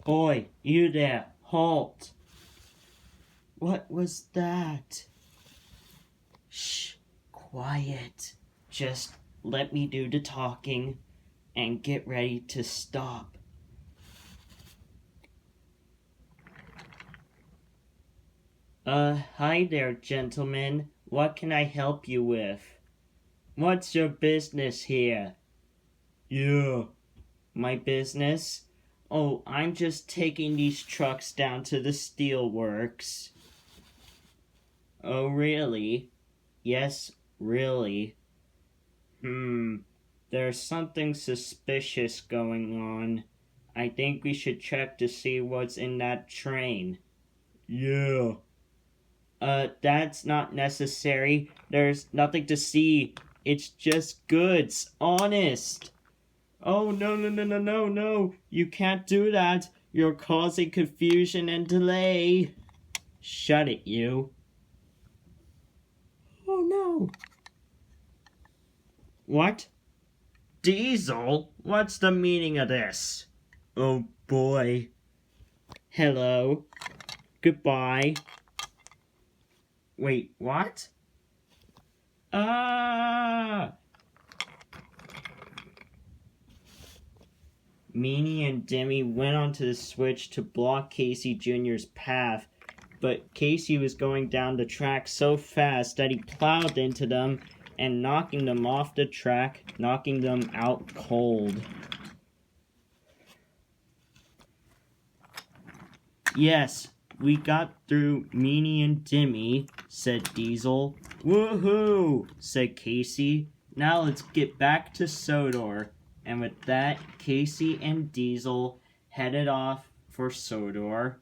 Oi, you there, halt! What was that? Shh, quiet. Just let me do the talking and get ready to stop. Hi there, gentlemen. What can I help you with? What's your business here? Yeah, my business? Oh, I'm just taking these trucks down to the steelworks. Oh, really? Yes, really. There's something suspicious going on. I think we should check to see what's in that train. Yeah. That's not necessary. There's nothing to see. It's just goods. Honest. Oh, no. You can't do that. You're causing confusion and delay. Shut it, you. Oh, no. What? Diesel? What's the meaning of this? Oh, boy. Hello. Goodbye. Wait, what? Ah! Meanie and Demi went onto the switch to block Casey Jr.'s path, but Casey was going down the track so fast that he plowed into them and knocking them off the track, knocking them out cold. Yes, we got through Meanie and Demi, said Diesel. Woohoo, said Casey. Now let's get back to Sodor. And with that, Casey and Diesel headed off for Sodor.